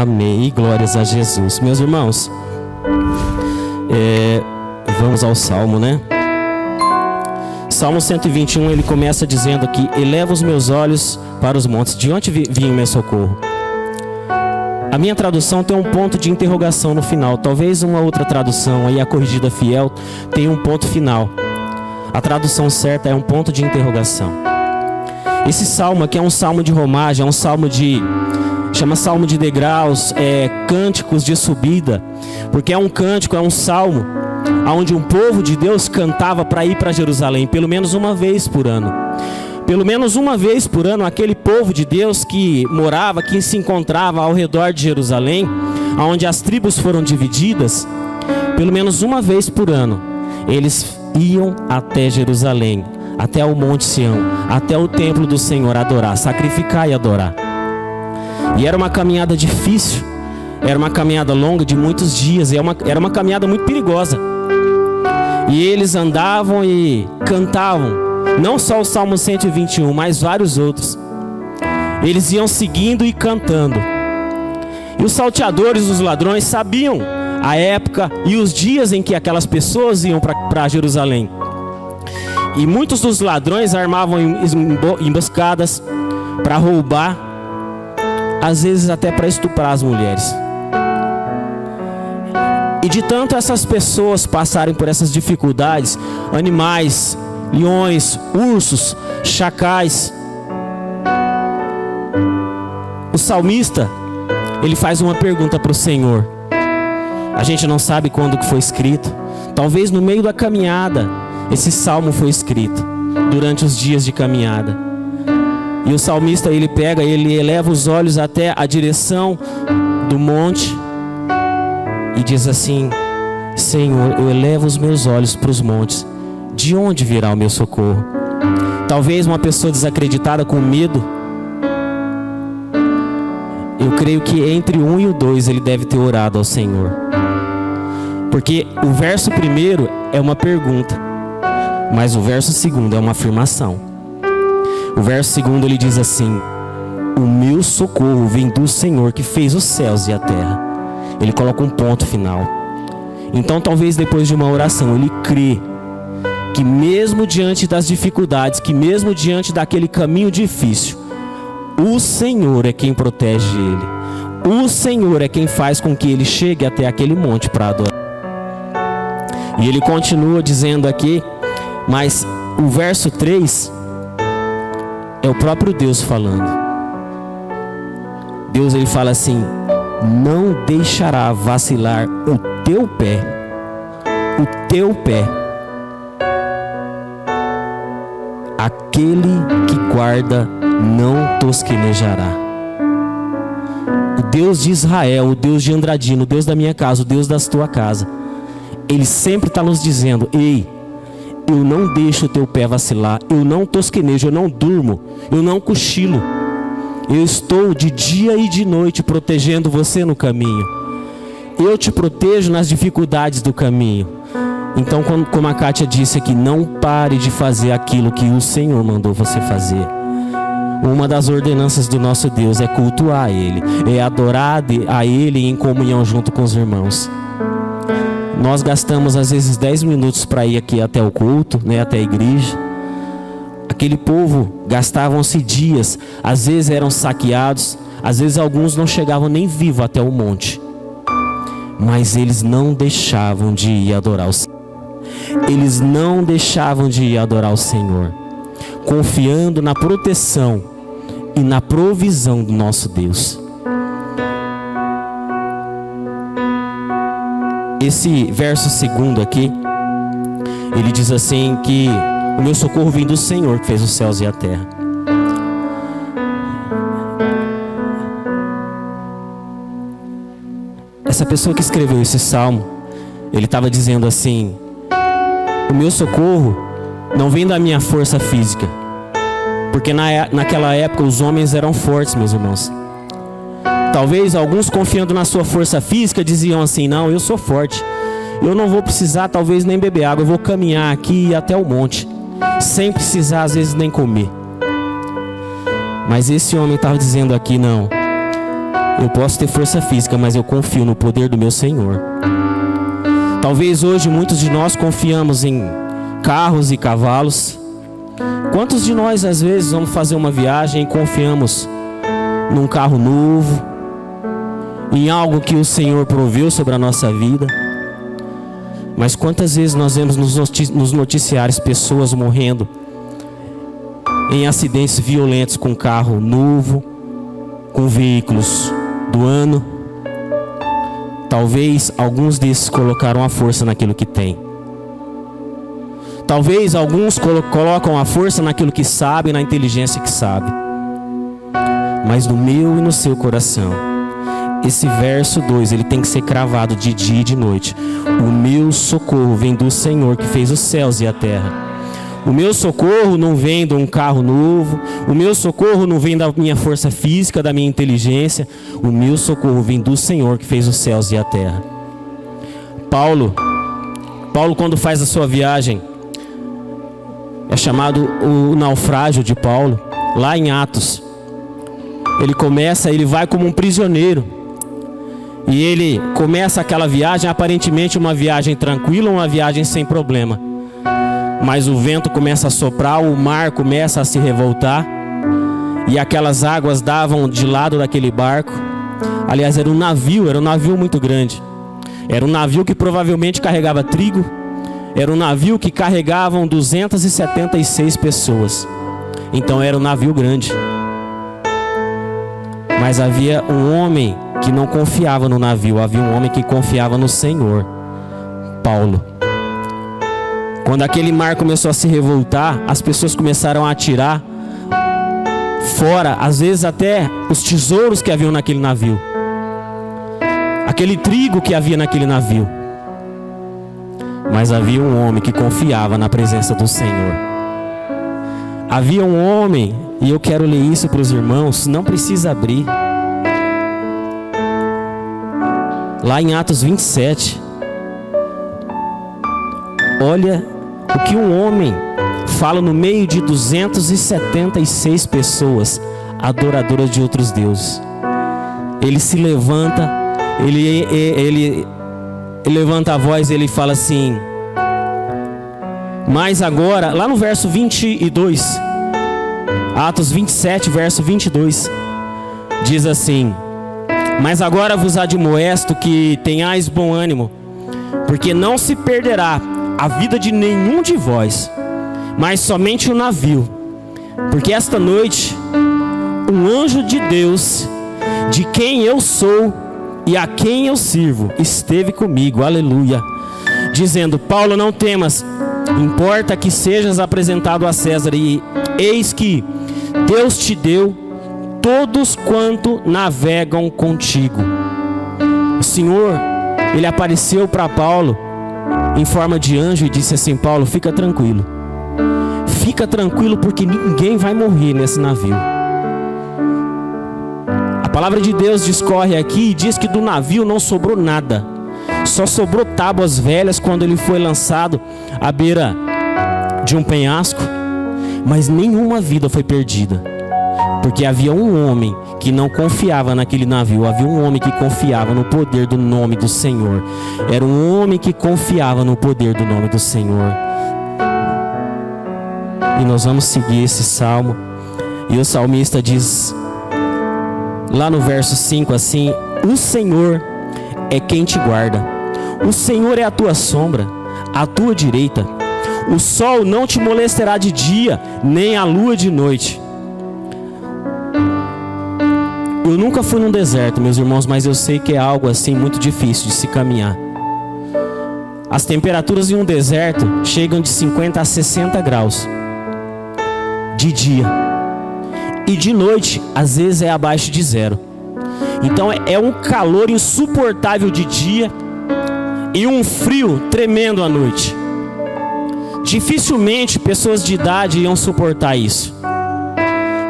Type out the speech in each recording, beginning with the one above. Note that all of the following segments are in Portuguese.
Amém. E glórias a Jesus. Meus irmãos, vamos ao Salmo, né? Salmo 121, ele começa dizendo aqui: eleva os meus olhos para os montes, de onde vinha o meu socorro? A minha tradução tem um ponto de interrogação no final. Talvez uma outra tradução, aí a corrigida fiel, tenha um ponto final. A tradução certa é um ponto de interrogação. Esse salmo aqui é um salmo de romagem, é um salmo chama salmo de degraus, cânticos de subida, porque é um cântico, é um salmo onde um povo de Deus cantava para ir para Jerusalém, pelo menos uma vez por ano. Pelo menos uma vez por ano, aquele povo de Deus que morava, que se encontrava ao redor de Jerusalém, onde as tribos foram divididas, pelo menos uma vez por ano, eles iam até Jerusalém, até o Monte Sião, até o templo do Senhor, adorar, sacrificar e adorar. E era uma caminhada difícil, era uma caminhada longa de muitos dias, era uma caminhada muito perigosa. E eles andavam e cantavam, não só o Salmo 121, mas vários outros. Eles iam seguindo e cantando. E os salteadores, os ladrões, sabiam a época e os dias em que aquelas pessoas iam para Jerusalém. E muitos dos ladrões armavam emboscadas para roubar, às vezes até para estuprar as mulheres. E de tanto essas pessoas passarem por essas dificuldades, animais, leões, ursos, chacais, o salmista, ele faz uma pergunta para o Senhor. A gente não sabe quando que foi escrito. Talvez no meio da caminhada esse salmo foi escrito, durante os dias de caminhada. E o salmista, ele eleva os olhos até a direção do monte e diz assim: Senhor, eu elevo os meus olhos para os montes, de onde virá o meu socorro? Talvez uma pessoa desacreditada, com medo, eu creio que entre o 1 e o 2 ele deve ter orado ao Senhor, porque o verso primeiro é uma pergunta, mas o verso segundo é uma afirmação. O verso segundo ele diz assim: o meu socorro vem do Senhor que fez os céus e a terra. Ele coloca um ponto final. Então talvez depois de uma oração ele crê que mesmo diante das dificuldades, que mesmo diante daquele caminho difícil, o Senhor é quem protege ele. O Senhor é quem faz com que ele chegue até aquele monte para adorar. E ele continua dizendo aqui, mas o verso 3 é o próprio Deus falando. Deus, ele fala assim: não deixará vacilar o teu pé. O teu pé. Aquele que guarda não tosquenejará. O Deus de Israel, o Deus de Andradino, o Deus da minha casa, o Deus da tua casa, ele sempre está nos dizendo: ei, eu não deixo o teu pé vacilar, eu não tosquenejo, eu não durmo, eu não cochilo. Eu estou de dia e de noite protegendo você no caminho. Eu te protejo nas dificuldades do caminho. Então, como a Kátia disse aqui, não pare de fazer aquilo que o Senhor mandou você fazer. Uma das ordenanças do nosso Deus é cultuar a Ele, é adorar a Ele em comunhão junto com os irmãos. Nós gastamos às vezes 10 minutos para ir aqui até o culto, né, até a igreja. Aquele povo gastavam-se dias, às vezes eram saqueados, às vezes alguns não chegavam nem vivos até o monte. Mas eles não deixavam de ir adorar o Senhor. Eles não deixavam de ir adorar o Senhor, confiando na proteção e na provisão do nosso Deus. Esse verso segundo aqui, ele diz assim que o meu socorro vem do Senhor que fez os céus e a terra. Essa pessoa que escreveu esse salmo, ele estava dizendo assim: o meu socorro não vem da minha força física, porque naquela época os homens eram fortes, meus irmãos. Talvez alguns, confiando na sua força física, diziam assim: não, eu sou forte, eu não vou precisar talvez nem beber água, eu vou caminhar aqui e até o monte, sem precisar às vezes nem comer. Mas esse homem estava dizendo aqui: não, Eu posso ter força física, mas eu confio no poder do meu Senhor. Talvez hoje muitos de nós confiamos em carros e cavalos. Quantos de nós às vezes vamos fazer uma viagem e confiamos num carro novo, em algo que o Senhor proveu sobre a nossa vida? Mas quantas vezes nós vemos nos noticiários pessoas morrendo em acidentes violentos com carro novo, com veículos do ano? Talvez alguns desses colocaram a força naquilo que tem. Talvez alguns colocam a força naquilo que sabe, na inteligência que sabe. Mas no meu e no seu coração, esse verso 2, ele tem que ser cravado de dia e de noite. O meu socorro vem do Senhor que fez os céus e a terra. O meu socorro não vem de um carro novo. O meu socorro não vem da minha força física, da minha inteligência. O meu socorro vem do Senhor que fez os céus e a terra. Paulo, quando faz a sua viagem, é chamado o naufrágio de Paulo, lá em Atos. Ele vai como um prisioneiro. E ele começa aquela viagem, aparentemente uma viagem tranquila, uma viagem sem problema. Mas o vento começa a soprar, o mar começa a se revoltar, e aquelas águas davam de lado daquele barco. Aliás, era um navio muito grande. Era um navio que provavelmente carregava trigo. Era um navio que carregavam 276 pessoas. Então era um navio grande. Mas havia um homem que não confiava no navio, havia um homem que confiava no Senhor, Paulo. Quando aquele mar começou a se revoltar, as pessoas começaram a atirar fora, às vezes até os tesouros que haviam naquele navio, aquele trigo que havia naquele navio. Mas havia um homem que confiava na presença do Senhor. Havia um homem, e eu quero ler isso para os irmãos, não precisa abrir. Lá em Atos 27, olha o que um homem fala no meio de 276 pessoas adoradoras de outros deuses. Ele se levanta, ele levanta a voz e ele fala assim: mas agora, lá no verso 22, Atos 27, verso 22, diz assim: mas agora vos admoesto que tenhais bom ânimo, porque não se perderá a vida de nenhum de vós, mas somente o navio. Porque esta noite um anjo de Deus, de quem eu sou e a quem eu sirvo, esteve comigo, aleluia, dizendo: Paulo, não temas, importa que sejas apresentado a César, e eis que Deus te deu todos quanto navegam contigo. O Senhor, ele apareceu para Paulo em forma de anjo e disse assim: Paulo, fica tranquilo, porque ninguém vai morrer nesse navio. A palavra de Deus discorre aqui e diz que do navio não sobrou nada, só sobrou tábuas velhas quando ele foi lançado à beira de um penhasco, mas nenhuma vida foi perdida. Porque havia um homem que não confiava naquele navio, havia um homem que confiava no poder do nome do Senhor. Era um homem que confiava no poder do nome do Senhor. E nós vamos seguir esse salmo. E o salmista diz, lá no verso 5 assim: o Senhor é quem te guarda, o Senhor é a tua sombra, à tua direita. O sol não te molestará de dia, nem a lua de noite. Eu nunca fui num deserto, meus irmãos, mas eu sei que é algo assim muito difícil de se caminhar. As temperaturas em um deserto chegam de 50 a 60 graus de dia, e de noite às vezes é abaixo de zero. Então é um calor insuportável de dia e um frio tremendo à noite. Dificilmente pessoas de idade iam suportar isso.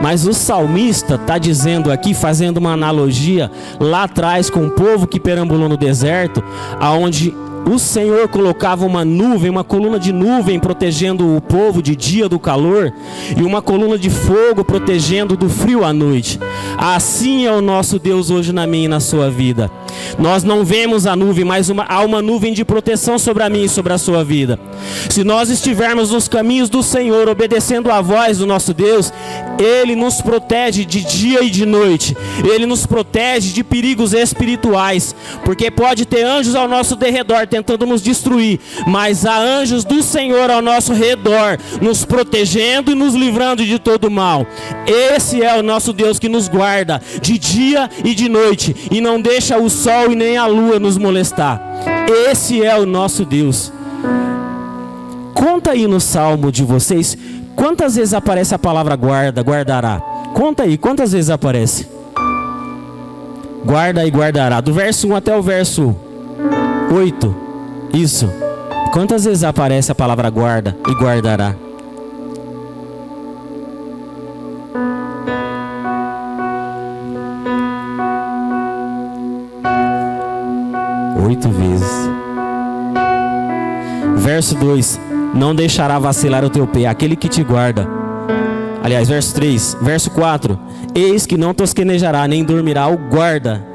Mas o salmista está dizendo aqui, fazendo uma analogia lá atrás com o povo que perambulou no deserto, aonde O Senhor colocava uma nuvem, uma coluna de nuvem protegendo o povo de dia do calor e uma coluna de fogo protegendo do frio à noite. Assim é o nosso Deus hoje na minha e na sua vida. Nós não vemos a nuvem, mas há uma nuvem de proteção sobre a minha e sobre a sua vida. Se nós estivermos nos caminhos do Senhor, obedecendo a voz do nosso Deus, Ele nos protege de dia e de noite. Ele nos protege de perigos espirituais, porque pode ter anjos ao nosso derredor tentando nos destruir, mas há anjos do Senhor ao nosso redor, nos protegendo e nos livrando de todo mal. Esse é o nosso Deus que nos guarda de dia e de noite e não deixa o sol e nem a lua nos molestar. Esse é o nosso Deus. Conta aí no salmo de vocês, quantas vezes aparece a palavra guarda, guardará? Conta aí, quantas vezes aparece? Guarda e guardará, do verso 1 até o verso 8. Isso. Quantas vezes aparece a palavra guarda e guardará? Oito vezes. Verso 2: não deixará vacilar o teu pé, aquele que te guarda. Aliás, verso 3. Verso 4: eis que não tosquenejará, nem dormirá o guarda.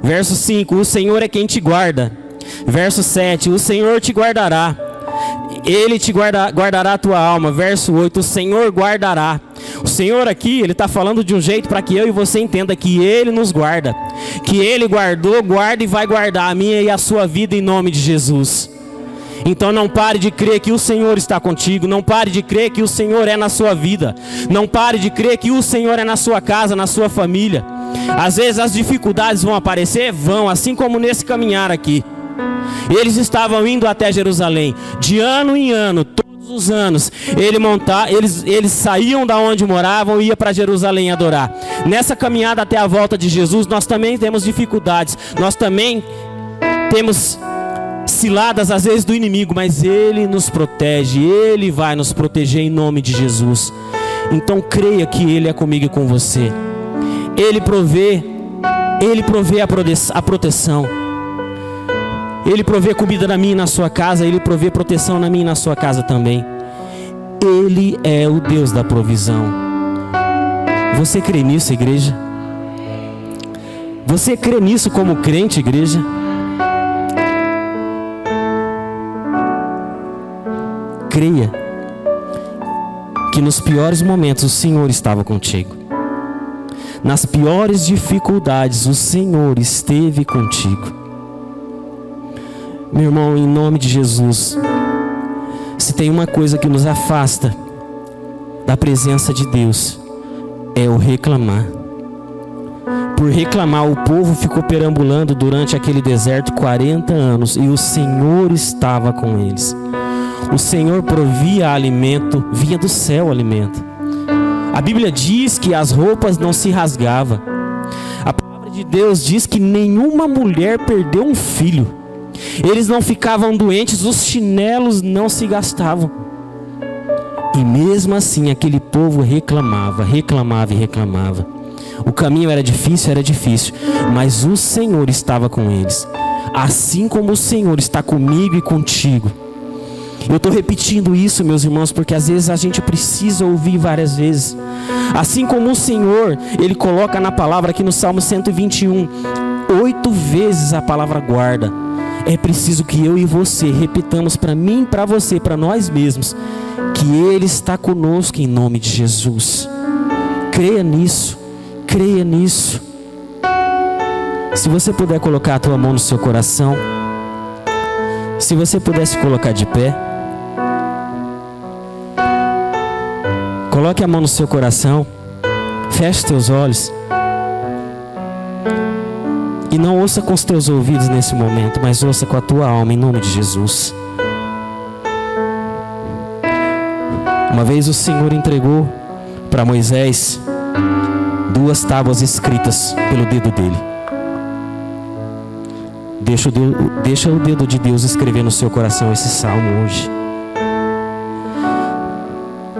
Verso 5: o Senhor é quem te guarda. Verso 7: o Senhor te guardará. Ele te guardará a tua alma. Verso 8: o Senhor guardará. O Senhor aqui, Ele está falando de um jeito para que eu e você entenda que Ele nos guarda, que Ele guardou, guarda e vai guardar a minha e a sua vida em nome de Jesus. Então não pare de crer que o Senhor está contigo. Não pare de crer que o Senhor é na sua vida. Não pare de crer que o Senhor é na sua casa, na sua família. Às vezes as dificuldades vão aparecer, vão, assim como nesse caminhar aqui. Eles estavam indo até Jerusalém, de ano em ano, todos os anos. Eles saíam da onde moravam e iam para Jerusalém adorar. Nessa caminhada até a volta de Jesus, nós também temos dificuldades. Nós também temos ciladas às vezes do inimigo, mas Ele nos protege, Ele vai nos proteger em nome de Jesus. Então creia que Ele é comigo e com você. Ele provê a proteção. Ele provê comida na minha e na sua casa, Ele provê proteção na minha e na sua casa também. Ele é o Deus da provisão. Você crê nisso, igreja? Você crê nisso como crente, igreja? Creia que nos piores momentos o Senhor estava contigo. Nas piores dificuldades o Senhor esteve contigo. Meu irmão, em nome de Jesus, se tem uma coisa que nos afasta da presença de Deus, é o reclamar. Por reclamar, o povo ficou perambulando durante aquele deserto 40 anos e o Senhor estava com eles. O Senhor provia alimento, vinha do céu alimento. A Bíblia diz que as roupas não se rasgavam. A palavra de Deus diz que nenhuma mulher perdeu um filho. Eles não ficavam doentes, os chinelos não se gastavam. E mesmo assim aquele povo reclamava. O caminho era difícil, mas o Senhor estava com eles. Assim como o Senhor está comigo e contigo. Eu estou repetindo isso, meus irmãos, porque às vezes a gente precisa ouvir várias vezes. Assim como o Senhor, Ele coloca na palavra aqui no Salmo 121, 8 vezes a palavra guarda. É preciso que eu e você repitamos para mim, para você, para nós mesmos, que Ele está conosco em nome de Jesus. Creia nisso, creia nisso. Se você puder colocar a tua mão no seu coração, se você pudesse colocar de pé, coloque a mão no seu coração, feche teus olhos. E não ouça com os teus ouvidos nesse momento, mas ouça com a tua alma, em nome de Jesus. Uma vez o Senhor entregou para Moisés 2 tábuas escritas pelo dedo dele. Deixa o dedo de Deus escrever no seu coração esse salmo hoje.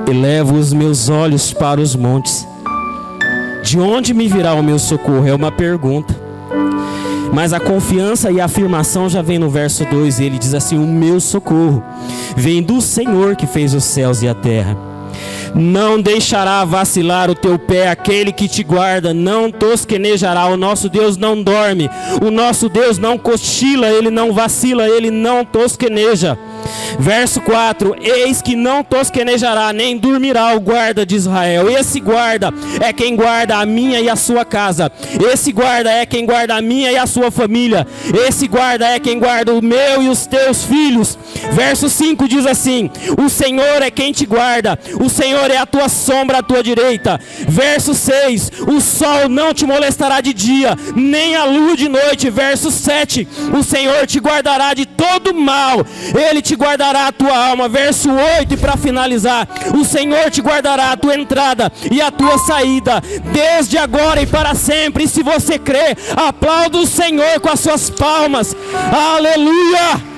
Elevo os meus olhos para os montes. De onde me virá o meu socorro? É uma pergunta. Mas a confiança e a afirmação já vem no verso 2. Ele diz assim: o meu socorro vem do Senhor que fez os céus e a terra. Não deixará vacilar o teu pé aquele que te guarda, não tosquenejará. O nosso Deus não dorme, o nosso Deus não cochila, Ele não vacila, Ele não tosqueneja. Verso 4: eis que não tosquenejará, nem dormirá o guarda de Israel. Esse guarda é quem guarda a minha e a sua casa. Esse guarda é quem guarda a minha e a sua família. Esse guarda é quem guarda o meu e os teus filhos. Verso 5 diz assim: o Senhor é quem te guarda, o Senhor é a tua sombra à tua direita. Verso 6: o sol não te molestará de dia, nem a lua de noite. Verso 7: o Senhor te guardará de todo mal, Ele te guardará a tua alma. Verso 8, e para finalizar: o Senhor te guardará a tua entrada e a tua saída, desde agora e para sempre. E se você crê, aplauda o Senhor com as suas palmas. Aleluia!